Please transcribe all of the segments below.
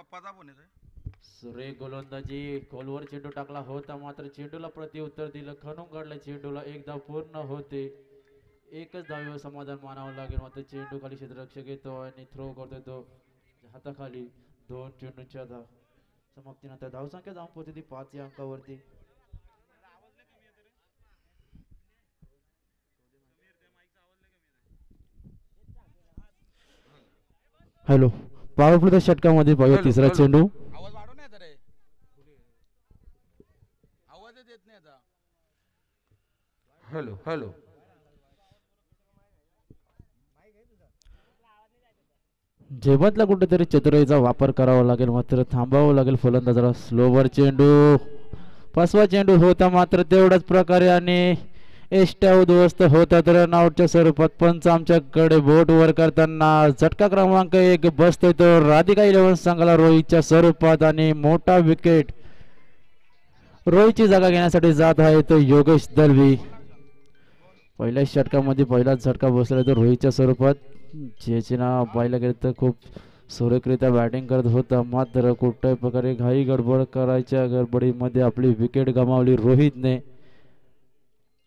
पप्पाचा phone येतोय. सुरेख गोलंदाजी खोलवर चेंडू टाकला होता मात्र चेंडूला प्रत्युत्तर दिलं खणून काढलं चेंडूला एक धाव पूर्ण होते एकच धाव समाधान मानावं लागेल मात्र चेंडू खाली क्षेत्ररक्षक येतो आणि थ्रो करतो तो हाताखाली दोन चेंडूंच्या धाव समाप्तीनंतर धावसंख्या जाऊन पोहोचते ती 5 या अंकावरती. हॅलो पॉवर प्लेच्या षटकामध्ये पाहूया हॅलो तिसरा हॅलो चेंडू. आवाज वाढव नाही रे. आवाजच येत नाही आता. Hello hello. जेवतला कुठेतरी चतुराईचा वापर करावा लागेल मात्र थांबावं लागेल फलंदाजाला स्लोवर चेंडू 5वा चेंडू होता मात्र तेवढ्याच प्रकारे आणि एष्ट्या उद्ध्वस्त होतात रनआउटच्या स्वरूपात. पंच आमच्याकडे बोट वर करताना झटका क्रमांक 1 बसतोय तो राधिका 11 संघाला रोहितच्या स्वरूपात आणि मोठा विकेट रोहितची जागा घेण्यासाठी जात आहे तो योगेश दलवी. पहिल्या षटकामध्ये पहिलाच झटका बसला तर रोहितच्या स्वरूपात ज्याचे नाव पाहिलं गेलं तर खूप सुरेखरित्या बॅटिंग करत होता मात्र कुठल्याही प्रकारे घाई गडबड करायच्या गडबडीमध्ये आपली विकेट गमावली रोहितने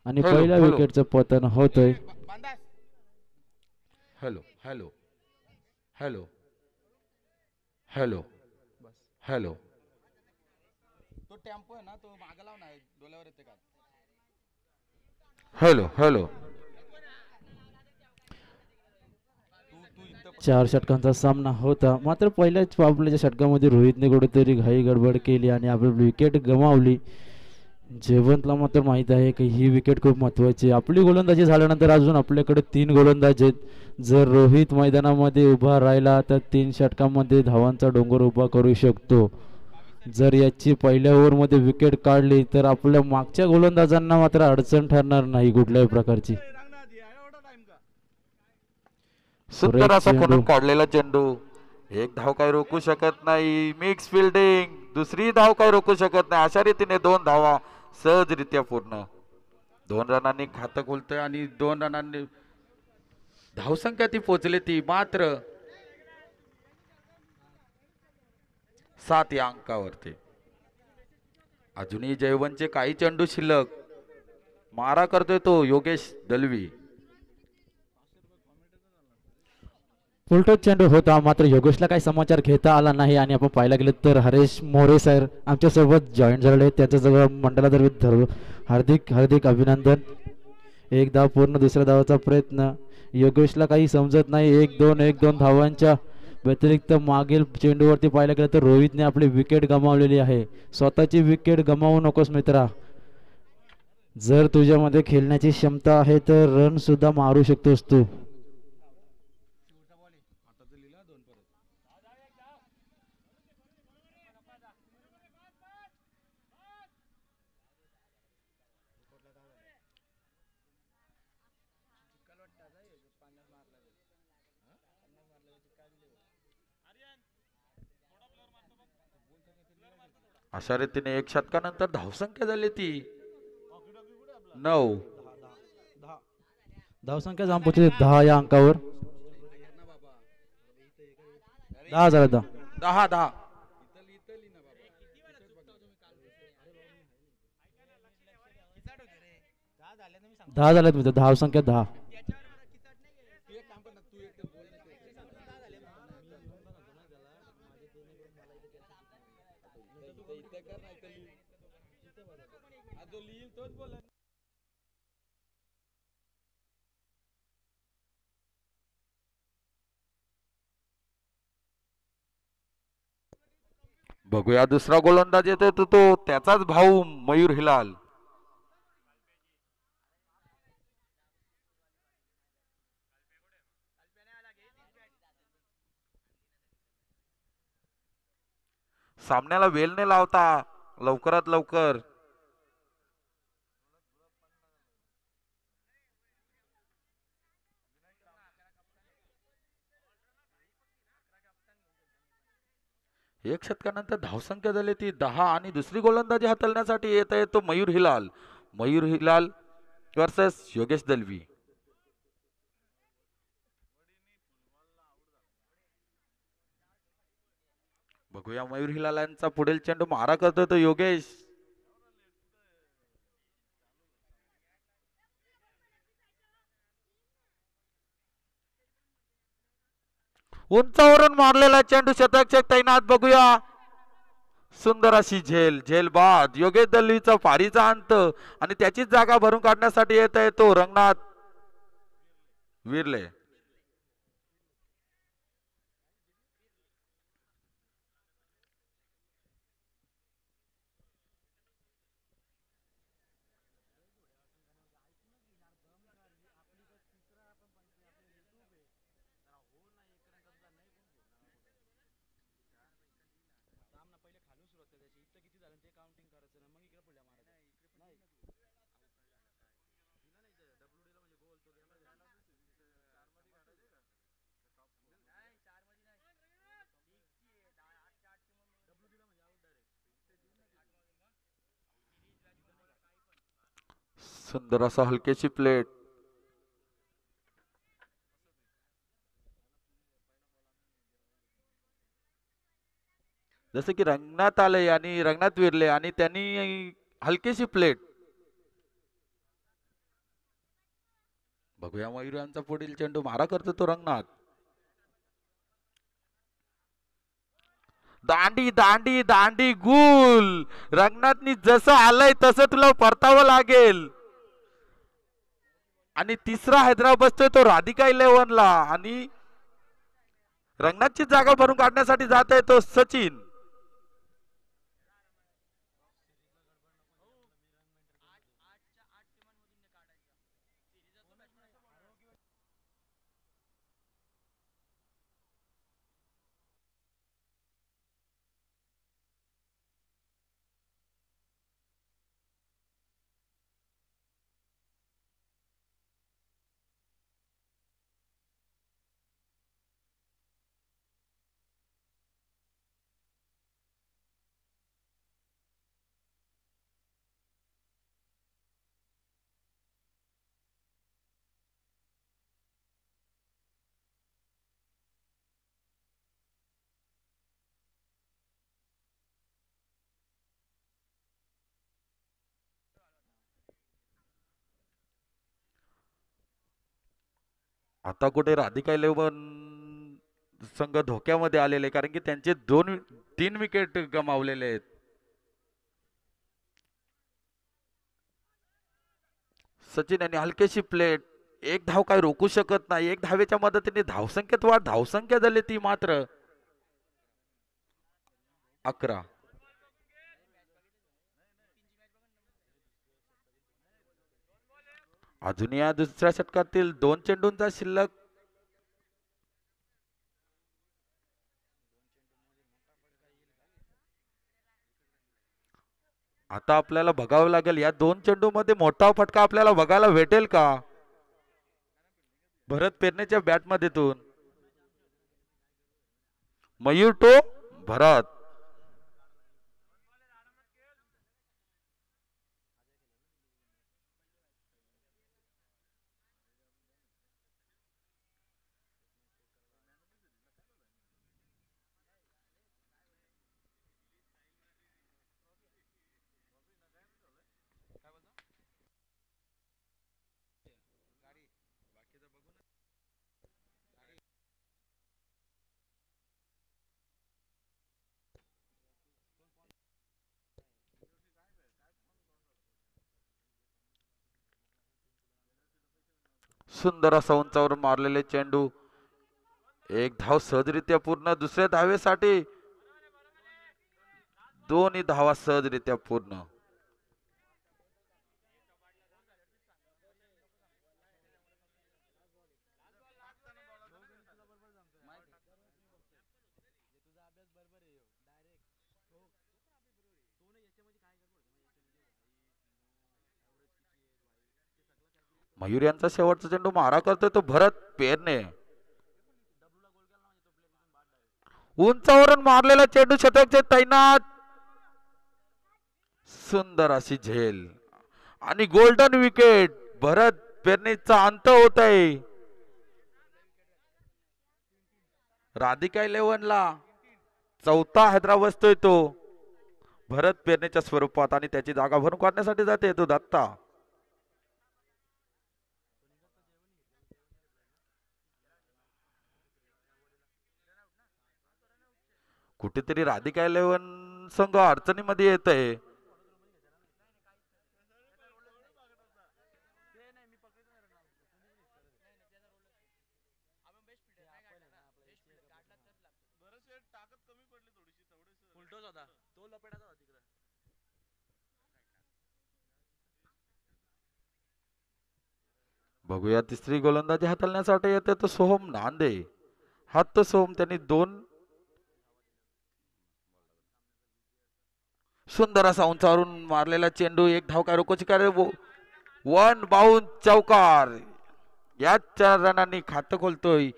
आणि हॅलो पहिल्या हॅलो. विकेटचं पतन होतंय. Hello hello hello hello hello. तो टेम्पो आहे ना तो मागे लाव ना डोल्यावर येते का. Hello hello. 4 षटकांचा सामना होता मात्र पहिल्याच आपल्याच्या षटकामध्ये रोहितने कुठेतरी घाई गडबड केली आणि आपली विकेट गमावली. जयवंतला मात्र माहित आहे की ही विकेट खूप महत्वाची आहे. आपली गोलंदाजी झाल्यानंतर अजून आपल्याकडे 3 गोलंदाज आहेत. जर रोहित मैदानामध्ये उभा राहिला तर 3 षटकांमध्ये धावांचा डोंगर उभा करू शकतो. जर याची पहिल्या ओव्हरमध्ये विकेट काढली तर आपल्या मागच्या गोलंदाजांना मात्र अडचण ठरणार नाही कुठल्याही प्रकारची. सुंदर सुरेख असा चेंडू खणून काढलेला चेंडू. एक धाव काय रोखू शकत नाही. मिक्स फिल्डिंग दुसरी धाव काय रोखू शकत नाही. अशा रीतीने 2 धावा सहजरित्या पूर्ण. 2 रनांनी खातं खुलतंय आणि 2 रनांनी धावसंख्या ती पोचली ती मात्र 7 या अंकावरती. अजूनही जयवंतचे काही चेंडू शिल्लक. मारा करतोय तो योगेश दलवी. उलटच चेंडू होता मात्र योगेशला काही समाचार घेता आला नाही आणि आपण पाहायला गेलं तर हरेश मोरे सर आमच्यासोबत जॉईन झालेले त्याच्या जवळ मंडळातर्फे हार्दिक हार्दिक अभिनंदन. एक धाव पूर्ण दुसऱ्या धावाचा प्रयत्न योगेशला काही समजत नाही. 1-2 धावांच्या व्यतिरिक्त मागील चेंडूवरती पाहायला गेलं तर रोहितने आपली विकेट गमावलेली आहे. स्वतःची विकेट गमावू नकोस मित्रा. जर तुझ्यामध्ये खेळण्याची क्षमता आहे तर रन सुद्धा मारू शकतोस तू. अशा रीतीने 1 षटकानंतर धावसंख्या झाली ती 9. धावसंख्या जाऊन पोहोचली 10 या अंकावर. 10 झाला 10. 10 10. 10 झाल्यात मित्र. धावसंख्या 10. बघूया दुसरा गोलंदाज येतोय तो त्याचाच भाऊ मयूर हिलाल. सामन्याला वेळ न लावता लवकरात लवकर एक षटकानंतर धावसंख्या झाली ती 10 आणि दुसरी गोलंदाजी हाताळण्यासाठी येत आहे तो मयूर हिलाल. मयूर हिलाल वर्सेस योगेश दलवी. बघूया मयूर हिलाल्यांचा पुढील चेंडू मारा करतो तो योगेश. उंचावरून मारलेला चेंडू शतक तैनात. बघूया सुंदर अशी झेल. झेल बाद. योगेश दल्लीचा फारीचा अंत आणि त्याचीच जागा भरून काढण्यासाठी येत आहे तो रंगनाथ विरले. सुंदर असा हलकेची प्लेट. जसं की रंगनाथ आले आणि रंगनाथ विरले आणि त्यांनी हलकेशी प्लेट. बघूया मयूर यांचा पुढील चेंडू मारा करतो तो रंगनाथ. दांडी दांडी दांडी गुल. रंगनाथनी जसं आलंय तसं तुला परतावं लागेल. आणि तिसरा हैदराबाद बसतोय तो राधिका 11ला आणि रंगनाथची जागा भरून काढण्यासाठी जात आहे तो सचिन. आता कुठे राधिका 11 संघ धोक्यामध्ये आलेले कारण की त्यांचे 3 विकेट गमावलेले आहेत. सचिन यांनी हलकेशी प्लेट. एक धाव काय रोखू शकत नाही. एक धावेच्या मदतीने धावसंख्येत वाढ. धावसंख्या झाली ती मात्र 11. अजून या दुसऱ्या षटकातील 2 चेंडूंचा शिल्लक. आता आपल्याला बघावं लागेल या 2 चेंडू मध्ये मोठा फटका आपल्याला बघायला भेटेल का भरत पेरणेच्या बॅट मध्येतून. मयूर टो भरत. सुंदर असा उंचावरून मारलेले चेंडू. एक धाव सहजरित्या पूर्ण. दुसऱ्या धावेसाठी 2 धावा सहजरित्या पूर्ण. मयूर यांचा शेवटचा चेंडू मारा करतोय तो भरत पेरणे. उंचावरून मारलेला चेंडू शतकचे तैनात. सुंदर अशी झेल आणि गोल्डन विकेट. भरत पेरणेचा अंत होत आहे. राधिका 11ला चौथा हैदरा बसतोय तो भरत पेरणेच्या स्वरूपात आणि त्याची जागा भरून काढण्यासाठी जाते तो दत्ता. कुठेतरी राधिका 11 संघ अडचणीमध्ये येत आहे. बघूया तिसरी गोलंदाजी हाताळण्यासाठी येते तो सोहम नांदे. हात तो सोहम त्यांनी दोन सुंदर असा उंचावरून मारलेला चेंडू एक धाव काय रोकोची कार्य वन बाउंड चौकार. या 4 रनांनी खातं खोलतोय.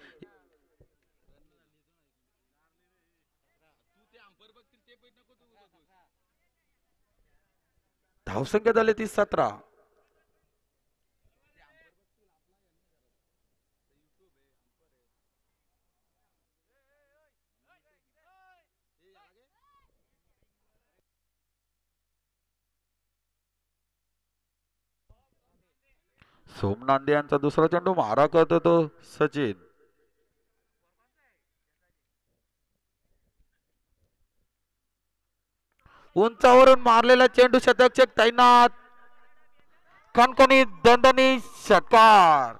धावसंख्या झाली ती 17. सोम नांदे यांचा दुसरा चेंडू मारा करतो तो सचिन. उंचावरून मारलेला चेंडू शतकचक तैनात. कणकणीत दणदणीत षटकार.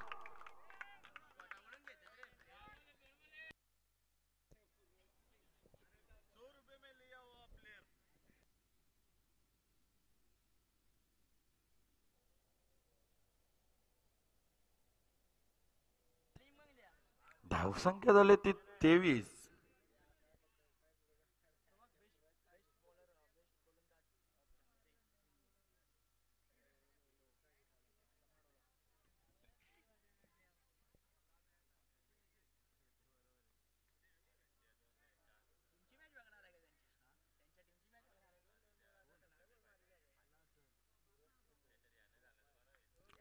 धावसंख्या झाली ती 23.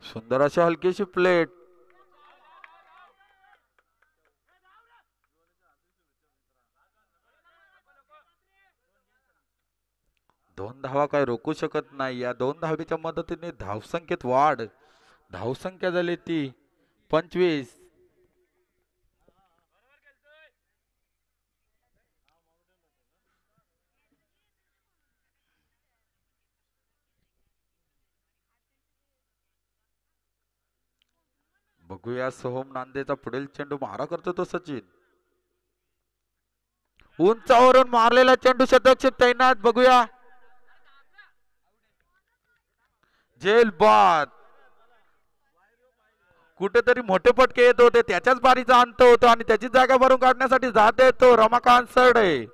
सुंदर अशी हलकीशी प्लेट. दोन धावा काय रोखू शकत नाही. या 2 धावेच्या मदतीने धावसंख्येत वाढ. धावसंख्या झाली ती 25. बघूया सोहम नांदेचा पुढील चेंडू मारा करतो तो सचिन. उंचावरून मारलेला चेंडू शतक तैनात. बघूया जेल बाद. कुठेतरी मोठे पटके येत होते त्याच्याच बारीचा अंत होतो आणि त्याची जागा भरून काढण्यासाठी जाते तो रमाकांत सरडे.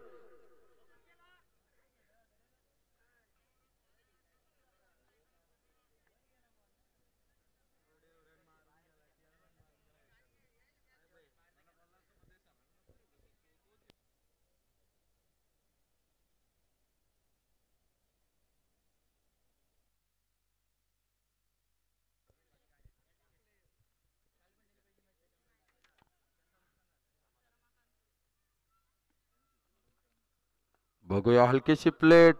बघूया हलकीशी प्लेट.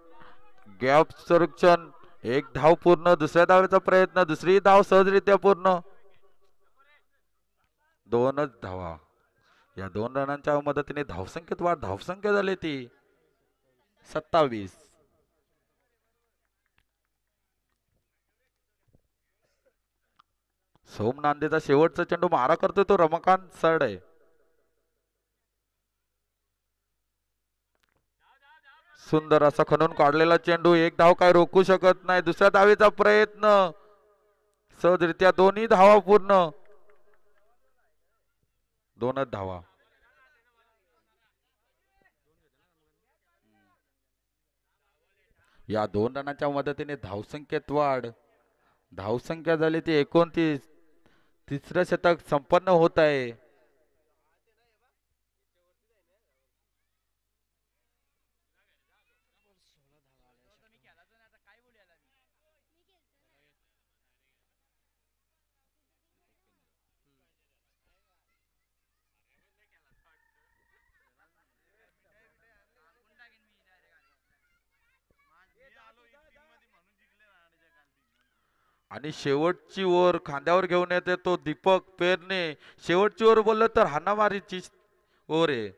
गॅप संरक्षण. एक धाव पूर्ण. दुसऱ्या धावेचा प्रयत्न. दुसरी धाव सहजरित्या पूर्ण. 2च धावा. या 2 रनांच्या मदतीने धावसंख्येत वाढ. धावसंख्या झाली ती 27. सोम नांदेचा शेवटचा चेंडू मारा करतोय तो रमाकांत सरडे. सुंदर असा खणून काढलेला चेंडू एक धाव काय रोखू शकत नाही. दुसऱ्या धावेचा प्रयत्न. सहजरित्या दोन्ही धावा पूर्ण. 2च धावा. या 2 रनांच्या मदतीने धावसंख्येत वाढ. धावसंख्या झाली ती 29. तिसरं शतक संपन्न होत आहे. आणि शेवटची ओव्हर खांद्यावर घेऊन येते तो दीपक पेरणे. शेवटची ओव्हर बोललं तर हाणामारीची ओव्हर आहे.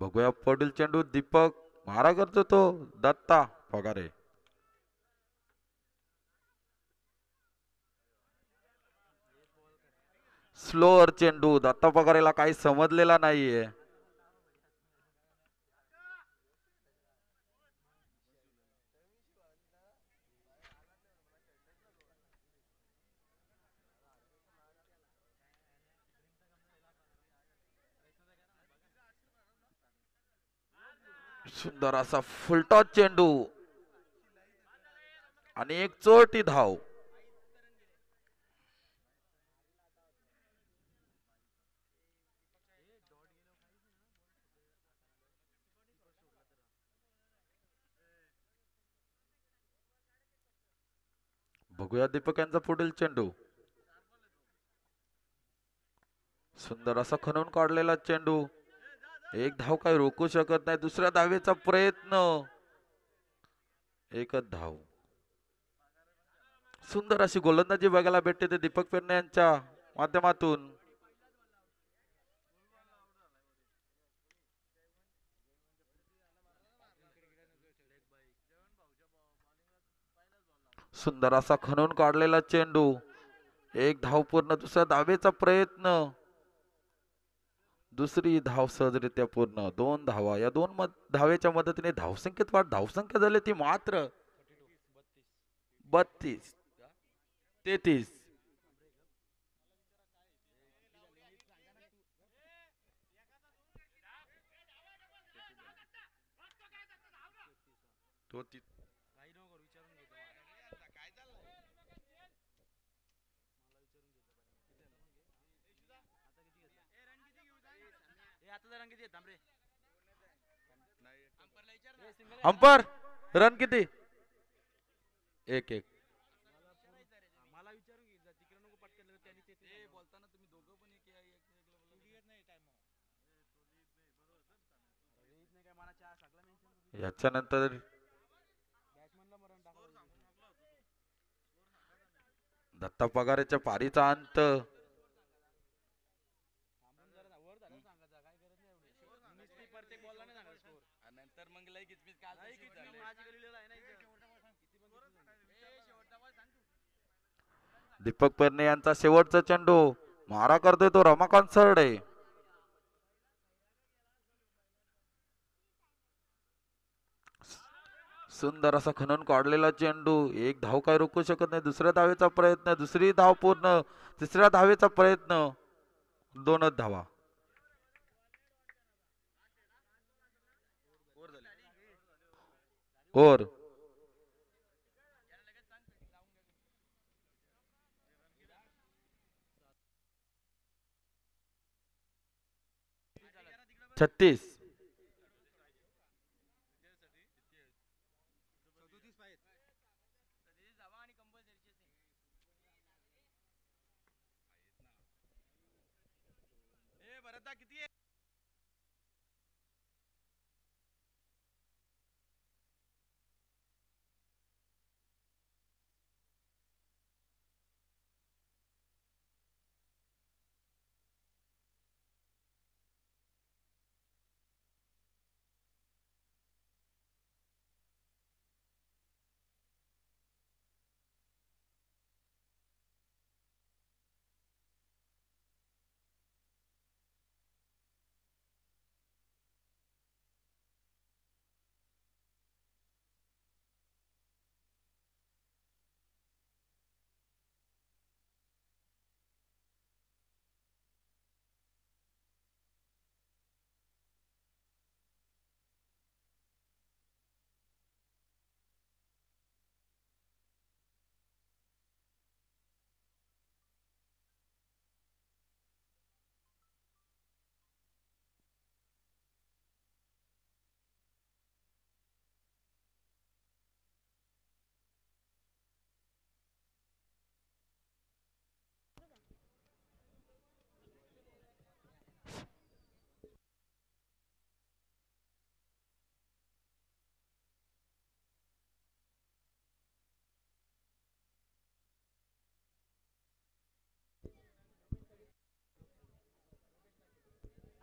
बघूया पुढील चेंडू दीपक मारा करतो तो दत्ता पगारे. स्लोअर चेंडू दत्ता पगारेला काही समजलेला नाहीये. सुंदर असा फुलटॉस चेंडू आणि एक चोरटी धाव. बघूया दीपक यांचा पुढील चेंडू. सुंदर असा खणून काढलेला चेंडू. एक धाव काही रोखू शकत नाही. दुसऱ्या धावेचा प्रयत्न. एकच धाव. सुंदर अशी गोलंदाजी बघायला भेटते ते दीपक पेरणे यांच्या माध्यमातून. सुंदर असा खणून काढलेला चेंडू. एक धाव पूर्ण. दुसऱ्या धावेचा प्रयत्न. दुसरी धाव सहजरित्या पूर्ण. दोन धावा. या दोन धावेच्या मदतीने धावसंख्येत वाढ. धावसंख्या झाली ती मात्र 32 33. तो अंपर रन किती? 1-1. याच्यानंतर दत्ता पगारेच्या पारीचा अंत. दीपक पेरणे यांचा शेवटचा चेंडू. मारा करतोय तो रमाकांत सरडे. सुंदर असा खणून काढलेला चेंडू. एक धाव काय रोखू शकत नाही. दुसऱ्या धावेचा प्रयत्न. दुसरी धाव पूर्ण. तिसऱ्या धावेचा प्रयत्न. दोनच धावा. ओव्हर. छत्तीस.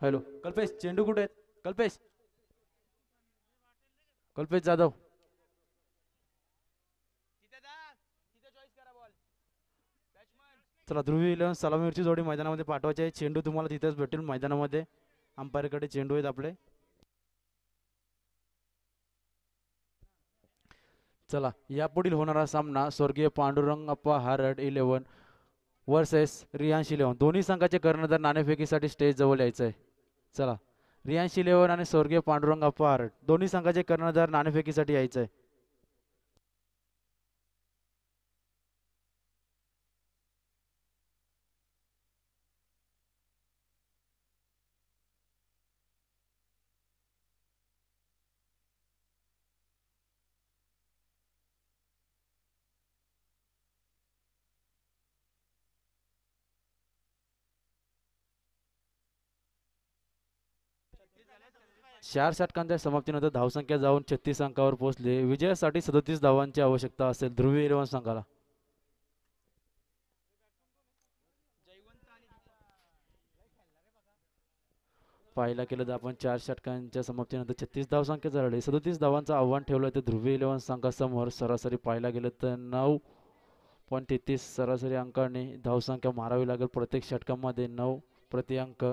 हॅलो कल्पेश चेंडू कुठे आहेत कल्पेश कल्पेश जाधव चला ध्रुवी 11 सलामीवरची जोडी मैदानामध्ये पाठवायची आहे चेंडू तुम्हाला तिथेच भेटेल मैदानामध्ये अंपायरकडे चेंडू आहेत आपले चला यापुढील होणारा सामना स्वर्गीय पांडुरंगप्पा हारड 11 वर्सेस रियांश 11 दोन्ही संघाचे कर्णधार नाणेफेकीसाठी स्टेज जवळ यायचं आहे चला रियांश 11 आणि स्वर्गीय पांडुरंगप्पा हारड दोन्ही संघाचे कर्णधार नाणेफेकीसाठी यायचं आहे चार षटकांच्या समाप्तीनंतर धावसंख्या जाऊन 36 अंकावर पोहोचली विजयासाठी 37 धावांची आवश्यकता असेल ध्रुवी 11 संघाला पाहायला केलं तर आपण 4 षटकांच्या समाप्तीनंतर 36 धावसंख्या झाली 37 धावांचं आव्हान ठेवलं ते ध्रुवी 11 संघासमोर सरासरी पाहायला गेलं तर 9.33 सरासरी अंकाने धावसंख्या मारावी लागेल प्रत्येक षटकामध्ये 9 प्रति अंक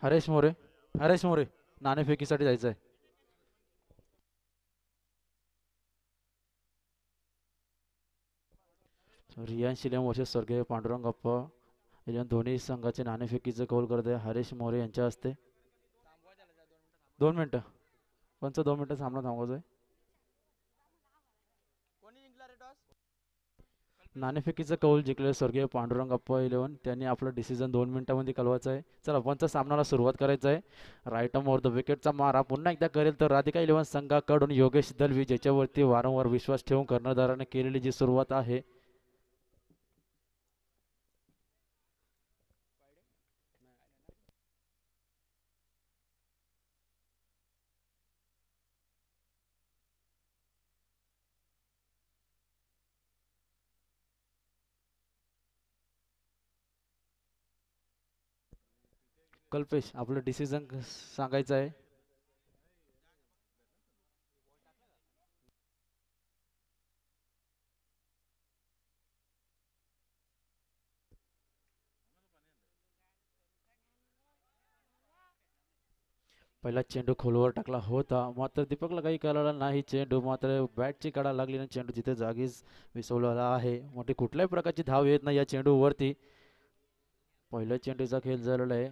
हरेश मोरे नाणेफेकीसाठी जायचं आहे रियान शिलेम वर्षे स्वर्गीय पांडुरंगप्पा या दोन्ही संघाचे नाणेफेकीचं कौल करत आहे हरेश मोरे यांच्या हस्ते 2 मिनिटं 2 मिनिटं सामना थांबवायचा आहे नाणेफेकीचं कौल जिंकलेले स्वर्गीय पांडुरंगप्पा 11 त्यांनी आपलं डिसिजन 2 मिनिटांमध्ये कळवायचं आहे चला पंच सामन्याला सुरुवात करायचं आहे राईट ओव्हर द विकेटचा मारा पुन्हा एकदा करेल तर राधिका 11 संघाकडून योगेश दलवी ज्याच्यावरती वारंवार विश्वास ठेवून कर्णधाराने केलेली जी सुरुवात आहे कल्पेश आपलं डिसिजन सांगायचं आहे पहिला चेंडू खोलवर टाकला होता मात्र दीपकला काही कळाला नाही चेंडू मात्र बॅटची कडा लागली आणि चेंडू जिथे जागीच विसवलेला आहे मोठी कुठल्याही प्रकारची धाव येत नाही या चेंडूवरती पहिल्या चेंडूचा खेळ झालेला आहे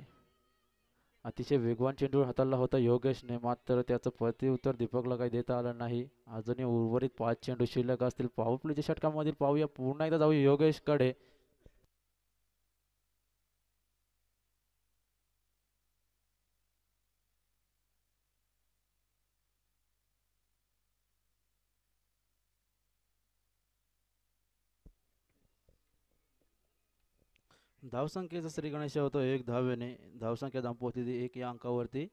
अतिशय वेगवान चेंडू हाताळला होता योगेशने मात्र त्याचं प्रत्युत्तर दीपकला काही देता आलं नाही अजूनही उर्वरित 5 चेंडू शिल्लक असतील पॉवर प्लेच्या षटकामधील पाहूया पुन्हा एकदा जाऊ योगेशकडे धावसंख्येचा श्री गणेश होतो 1 धावेने धावसंख्या दाम्पत्ती 1 या अंकावरती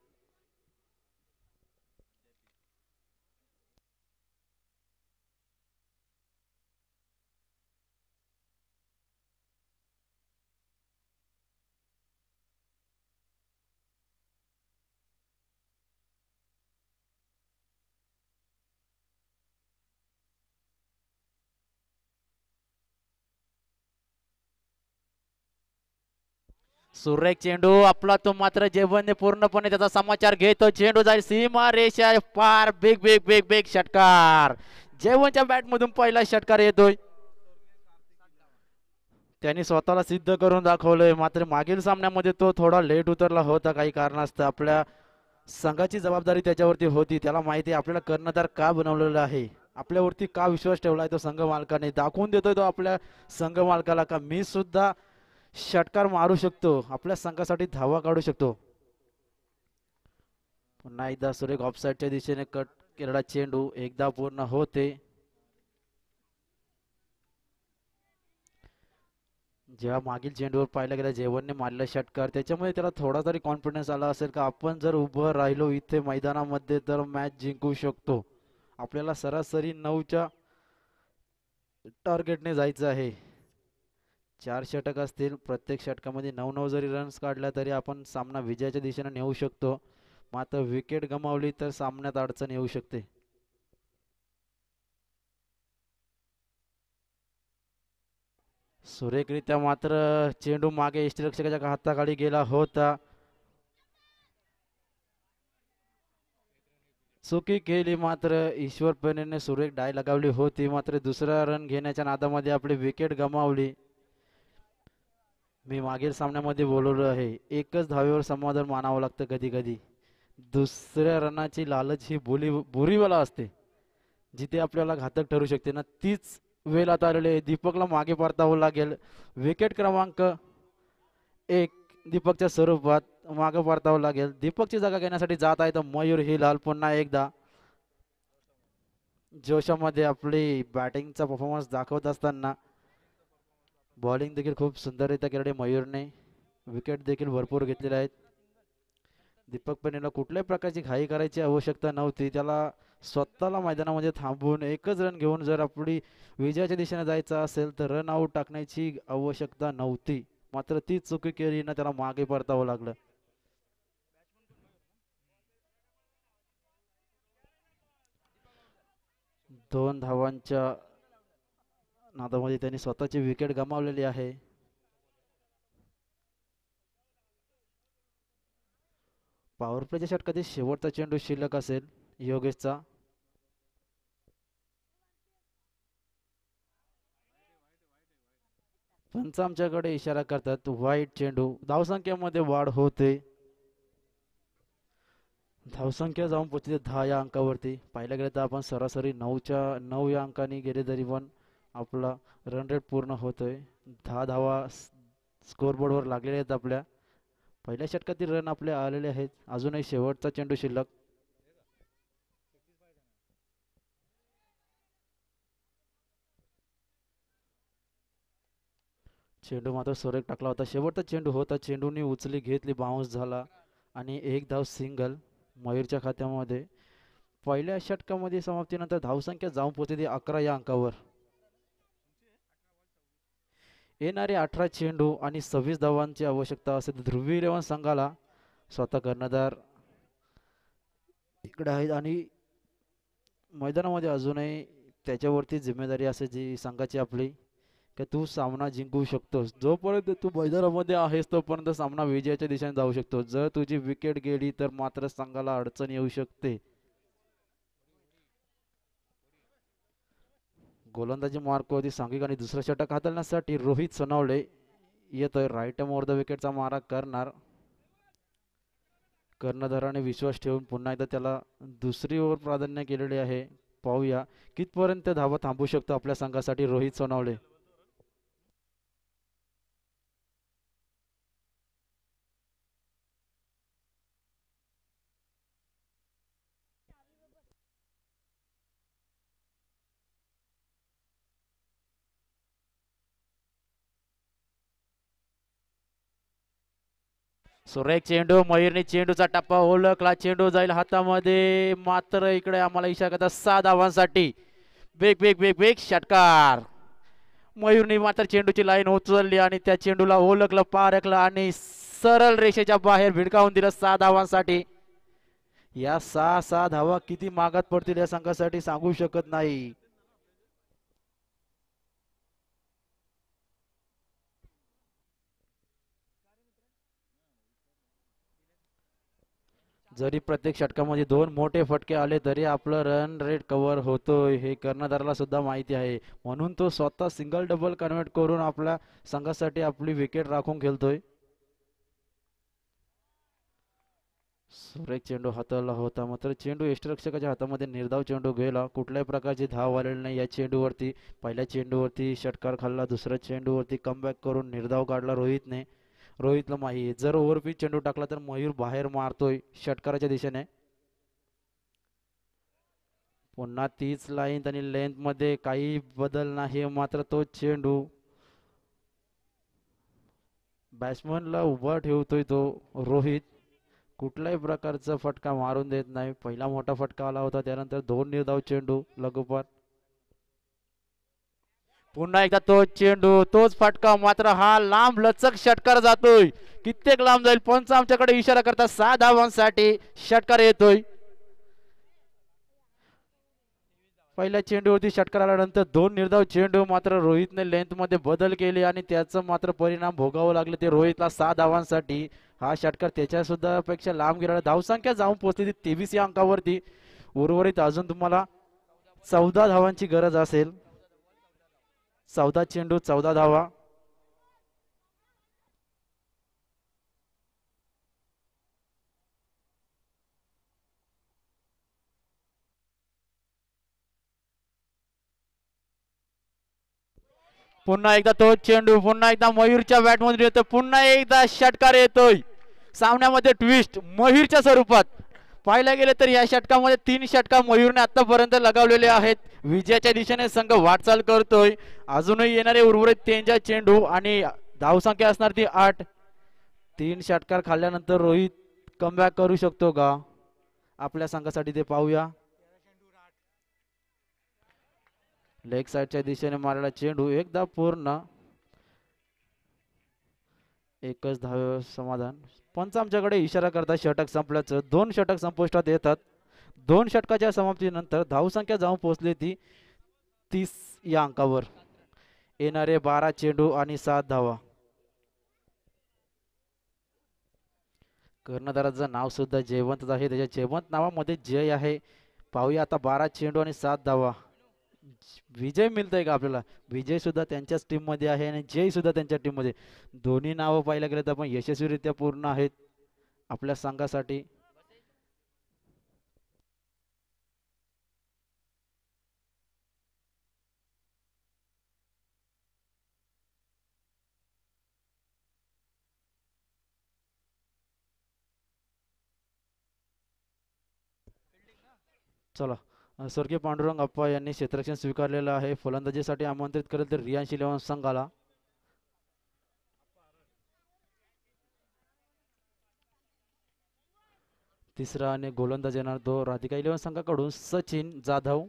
सुरेख चेंडू आपला तो मात्र जेवणने पूर्णपणे त्याचा समाचार घेतो चेंडू जाईल सीमा रेषा पार बिग बिग बिग बिग षटकार जेवणच्या बॅट मधून पहिला षटकार येतोय त्यांनी स्वतःला सिद्ध करून दाखवलंय मात्र मागील सामन्यामध्ये तो थोडा लेट उतरला होता काही कारणास्तव आपल्या संघाची जबाबदारी त्याच्यावरती होती त्याला माहिती आपल्याला कर्णधार का बनवलेला आहे आपल्यावरती का विश्वास ठेवलाय तो संघ मालकाने दाखवून देतोय तो आपल्या संघ मालकाला का मी सुद्धा षटकार मारू शकतो आपल्या संघासाठी धावा काढू शकतो पुन्हा एकदा सुरेख ऑफसाईडच्या दिशेने कट केलेला चेंडू एकदा पूर्ण होते जेव्हा मागील चेंडूवर पाहिलं गेलं जेवणने मारलेला षटकार त्याच्यामुळे त्याला थोडा तरी कॉन्फिडन्स आला असेल का आपण जर उभं राहिलो इथे मैदानामध्ये तर मॅच जिंकू शकतो. आपल्याला सरासरी 9च्या टार्गेटने जायचं आहे. 4 षटक असतील प्रत्येक षटकामध्ये 9-9 जरी रन्स काढल्या तरी आपण सामना विजयाच्या दिशेने नेऊ शकतो. मात्र विकेट गमावली तर सामन्यात अडचण येऊ शकते. सुरेखरित्या मात्र चेंडू मागे यष्टीरक्षकाच्या हाताखाली गेला होता. चुकी केली मात्र ईश्वर पेनेने सुरेख डाय लगावली होती. मात्र दुसरा रन घेण्याच्या नादामध्ये आपली विकेट गमावली. मी मागील सामन्यामध्ये बोलवलं आहे एकच धावेवर समाधान मानावं लागतं कधी कधी. दुसऱ्या रनाची लालच ही बुरीवाला असते जिथे आपल्याला घातक ठरू शकते ना तीच वेळ आता आलेली आहे. दीपकला मागे परतावं लागेल. विकेट क्रमांक 1 दीपकच्या स्वरूपात मागे परतावं लागेल. दीपकची जागा घेण्यासाठी जात आहे तर मयूर हिलाल पुन्हा एकदा जोशामध्ये आपली बॅटिंगचा परफॉर्मन्स दाखवत असताना बॉलिंग देखील खूप सुंदररित्या केलेली मयूरने. विकेट देखील भरपूर घेतलेले आहेत. दीपक पेनेला कुठल्याही प्रकारची घाई करायची आवश्यकता नव्हती. त्याला स्वतःला मैदानामध्ये थांबून एकच रन घेऊन जर आपली विजयाच्या दिशेने जायचं असेल तर रन आऊट टाकण्याची आवश्यकता नव्हती. मात्र ती चुकी केली ना त्याला मागे परतावं लागलं. दोन धावांच्या नादामध्ये त्यांनी स्वतःची विकेट गमावलेली आहे. पॉवर प्लेच्या षटकातील शेवटचा चेंडू शिल्लक असेल योगेशचा. पंच आमच्याकडे इशारा करतात वाईट चेंडू. धावसंख्येमध्ये वाढ होते. धावसंख्या जाऊन पोहोचली 10 या अंकावरती. पाहिलं गेलं तर आपण सरासरी 9 या अंकाने गेले तरी पण आपला रन रेट पूर्ण होतोय. 10 धावा स्कोरबोर्डवर लागलेल्या आहेत आपल्या. पहिल्या षटकातील रन आपले आलेले आहेत. अजूनही शेवटचा चेंडू शिल्लक. चेंडू मात्र सुरेख टाकला होता. शेवटचा चेंडू होता. चेंडूने उचली घेतली बाउन्स झाला आणि एक धाव सिंगल मयूरच्या खात्यामध्ये. पहिल्या षटकामध्ये समाप्तीनंतर धावसंख्या जाऊन पोहोचली 11 या अंकावर. येणारे 18 चेंडू आणि 26 धावांची आवश्यकता असेल. ध्रुवी 11 संघाला स्वतः कर्णधार इकडे आहेत आणि मैदानामध्ये अजूनही त्याच्यावरती जिम्मेदारी असे जी संघाची आपली की तू सामना जिंकू शकतोस. जोपर्यंत तू मैदानामध्ये आहेस तोपर्यंत सामना विजयाच्या दिशेने जाऊ शकतो. जर तुझी विकेट गेली तर मात्र संघाला अडचण येऊ शकते. गोलंदाजी मार्कवरती सांघिक आणि दुसरा षटक हाताळण्यासाठी रोहित सोनवणे येतोय. राईट ओव्हर द विकेटचा मारा करणार. कर्णधाराने विश्वास ठेवून पुन्हा एकदा त्याला दुसरी ओव्हर प्राधान्य केलेले आहे. पाहूया कितपर्यंत धावा थांबू शकतो आपल्या संघासाठी रोहित सोनवणे. सुरेख चेंडू. मयूरने चेंडूचा टप्पा ओळखला. चेंडू जाईल हातामध्ये. मात्र इकडे आम्हाला इशारा करतात 6 धावांसाठी. बेग बेग बेग बेग षटकार. मयूरने मात्र चेंडूची लाईन उचलली आणि त्या चेंडूला ओळखलं पारखलं आणि सरळ रेषेच्या बाहेर भिडकावून दिलं 6 धावांसाठी. या 6 धावा किती मागात पडतील या संघासाठी सांगू शकत नाही. जरी प्रत्येक षटकामध्ये 2 मोठे फटके आले तरी आपलं रन रेट कव्हर होतोय हे कर्णधाराला सुद्धा माहिती आहे. म्हणून तो स्वतः सिंगल डबल कन्व्हर्ट करून आपल्या संघासाठी आपली विकेट राखून खेळतोय. सुरेख चेंडू हाताळला होता. मात्र चेंडू यष्टीरक्षकाच्या हातामध्ये निर्धाव चेंडू गेला. कुठल्याही प्रकारची धाव आलेली नाही या चेंडूवरती. पहिल्या चेंडूवरती षटकार खाल्ला. दुसऱ्या चेंडूवरती कमबॅक करून निर्धाव काढला रोहितने. रोहितला माहिती जर ओव्हरपिच चेंडू टाकला तर मयूर बाहेर मारतोय षटकाराच्या दिशेने. पुन्हा तीच लाईन आणि लेंथ मध्ये काही बदल नाही. मात्र तो चेंडू बॅट्समनला उभा ठेवतोय तो रोहित. कुठल्याही प्रकारचा फटका मारून देत नाही. पहिला मोठा फटका आला होता, त्यानंतर 2 निर्धाव चेंडू लगोपाठ. पुन्हा एकदा तोच चेंडू, तोच फटका, मात्र हा लांब लचक षटकार जातोय. कित्येक लांब जाईल. पंच आमच्याकडे इशारा करतात 6 धावांसाठी षटकार येतोय. पहिल्या चेंडूवरती षटकार आल्यानंतर 2 निर्धाव चेंडू, मात्र रोहितने लेंथ मध्ये बदल केले आणि त्याचं मात्र परिणाम भोगावं लागले ते रोहितला 6 धावांसाठी. हा षटकार त्याच्या सुद्धा पेक्षा लांब गेला. धावसंख्या जाऊन पोहोचली 23 या अंकावरती. उर्वरित अजून तुम्हाला 14 धावांची गरज असेल. 14 चेंडू 14 धावा. पुन्हा एकदा तोच चेंडू, पुन्हा एकदा मयूरच्या बॅटमधून येतो. पुन्हा एकदा षटकार येतोय. सामन्यामध्ये ट्विस्ट मयूरच्या स्वरूपात पाहायला गेले तर या षटकामध्ये 3 षटका मयूरने आतापर्यंत लगावलेले आहेत. विजयाच्या दिशेने संघ वाटचाल करतोय. अजूनही येणारे उर्वरित 3 चेंडू आणि धावसंख्या असणार ती 8. 3 षटकार खाल्ल्यानंतर रोहित कमबॅक करू शकतो का आपल्या संघासाठी ते पाहूया. लेग साइडच्या दिशेने मारलेला चेंडू एकदा पूर्ण, एकच धाव समाधान. पंच आमच्याकडे इशारा करतात षटक संपल्याचं. 2 षटक संपुष्टात येतात. 2 षटकाच्या समाप्तीनंतर धावसंख्या जाऊन पोहोचली ती 30 या अंकावर. येणारे 12 चेंडू आणि 7 धावा. कर्णधाराचं नाव सुद्धा जयवंत आहे. त्याच्या जयवंत नावामध्ये जय आहे. पाहूया आता 12 चेंडू आणि 7 धावा. विजय मिळतोय का आपल्याला. विजय सुद्धा त्यांच्याच टीम मध्ये आहे आणि जय सुद्धा त्यांच्या टीम मध्ये. दोन्ही नावं पाहायला गेले तर पण यशस्वीरित्या पूर्ण आहेत आपल्या संघासाठी. चला, स्वर्गीय पांडुरंग अप्पा यांनी क्षेत्ररक्षण स्वीकारलेलं आहे. फलंदाजीसाठी आमंत्रित करेल तर रियांश इलेव्हन संघाला. तिसरा आणि गोलंदाज येणार तो राधिका इलेव्हन संघाकडून सचिन जाधव.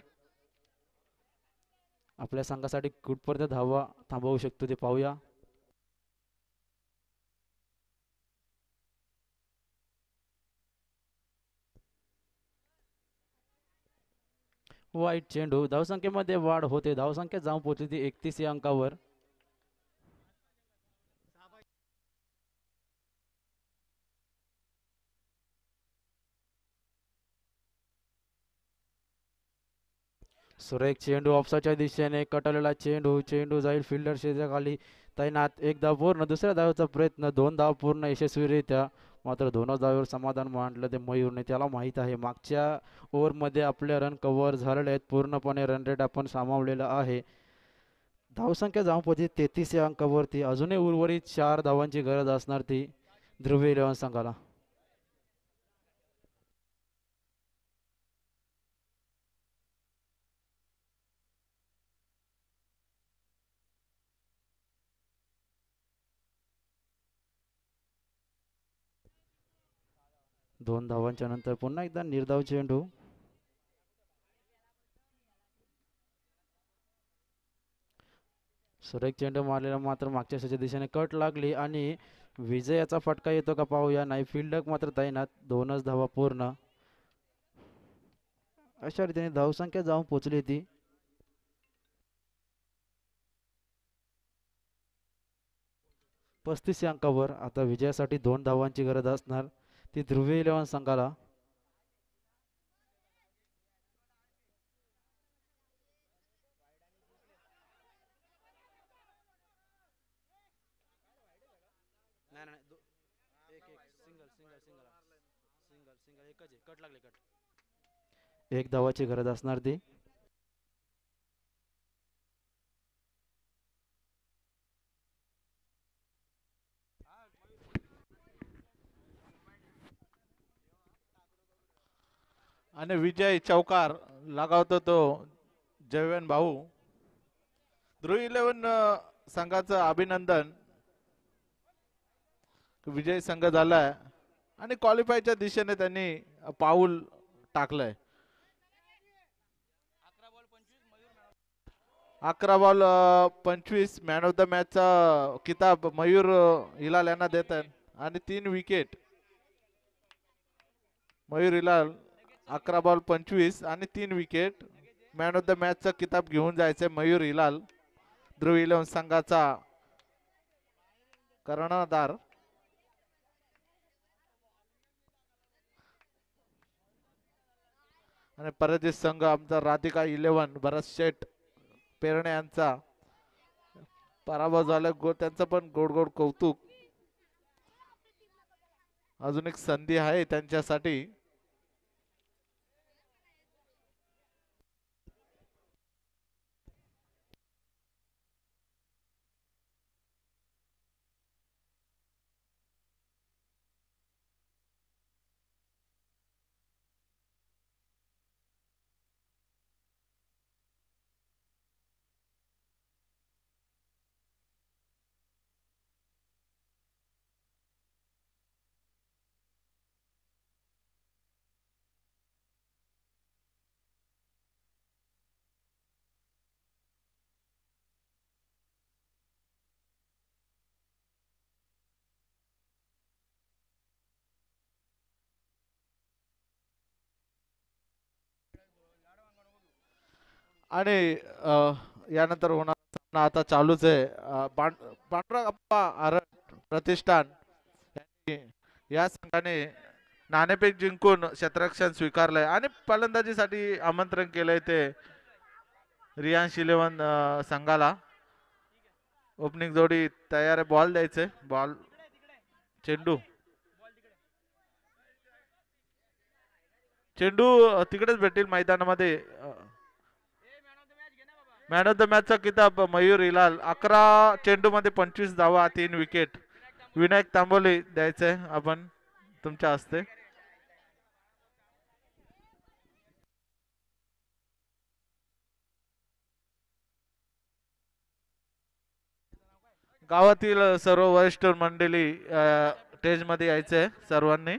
आपल्या संघासाठी कुठपर्यंत धावा थांबवू शकतो ते पाहूया. वाईट चेंडू. धावसंख्येमध्ये वाढ होते. धावसंख्या जाऊन पोहोचली ती 31 या अंकावर. सुरेख चेंडू ऑफसाच्या दिशेने कटवलेला चेंडू. चेंडू जाईल फिल्डरच्या खाली तैनात. एक धाव पूर्ण. दुसऱ्या धावेचा प्रयत्न. 2 धाव पूर्ण यशस्वीरित्या. मात्र 2च धावेवर समाधान मांडलं ते मयूरने. त्याला माहीत आहे मागच्या ओव्हरमध्ये आपले रन कव्हर झालेले आहेत. पूर्णपणे रन रेट आपण सामावलेला आहे. धावसंख्या जाऊन पोहोचली 33 या अंकावरती. अजूनही उर्वरित 4 धावांची गरज असणार ती ध्रुवी इलेव्हन संघाला. दोन धावांच्या नंतर पुन्हा एकदा निर्धाव चेंडू. सुरेख चेंडू मारलेला, मात्र मागच्या सच्या दिशेने कट लागली आणि विजयाचा फटका येतो का पाहूया. नाही, फिल्डर मात्र तैनात. 2च धावा पूर्ण. अशा रीतीने धावसंख्या जाऊन पोहोचली ती 35 अंकावर. आता विजयासाठी 2 धावांची गरज असणार ती ध्रुवी इलेव्हन संघाला. एक धावाची गरज असणार ती. आणि विजय चौकार लगावतो तो जयवन भाऊ. ध्रुव इलेव्हन संघाचं अभिनंदन. विजयी संघ झालाय आणि क्वालिफायच्या दिशेने त्यांनी पाऊल टाकलंय. 11 बॉल 25 मॅन ऑफ द मॅचचा किताब मयूर हिलाल यांना देत आहे आणि 3 विकेट. मयूर हिलाल 11 बॉल 25 आणि 3 विकेट. मॅन ऑफ द मॅचचा किताब घेऊन जायचे मयूर हिलाल, ध्रुव 11 संघाचा कर्णधार. आणि पराजित संघ आमचा राधिका 11 भरत शेठ पेरणे यांचा पराभव झाला. त्यांचं पण गोड गोड कौतुक. अजून एक संधी आहे त्यांच्यासाठी. आणि यानंतर होणार सामना आता चालूच आहे. पांडुरंगप्पा आरट प्रतिष्ठान या संघाने नाणेफेक जिंकून क्षेत्ररक्षण स्वीकारलंय आणि फलंदाजीसाठी आमंत्रण केलंय ते रियांश 11 संघाला. ओपनिंग जोडी तयार आहे. बॉल द्यायचे. बॉल चेंडू चेंडू तिकडेच भेटेल मैदानामध्ये. मॅन ऑफ द मॅचचा किताब मयूर हिलाल. 11 चेंडू मध्ये 25 धावा 3 विकेट. विनायक तांबोली द्यायचंय आपण तुमच्या हस्ते. गावातील सर्व वरिष्ठ मंडळी स्टेज मध्ये यायचंय सर्वांनी.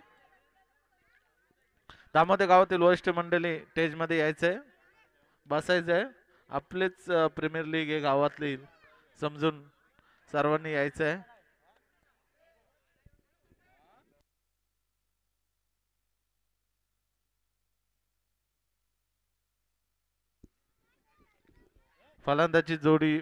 त्यामध्ये गावातील वरिष्ठ मंडळी स्टेज मध्ये यायचंय, बसायचंय. आपलेच प्रीमियर लीग आहे गावातली समजून सर्वांनी यायचंय. फलंदाजी जोडी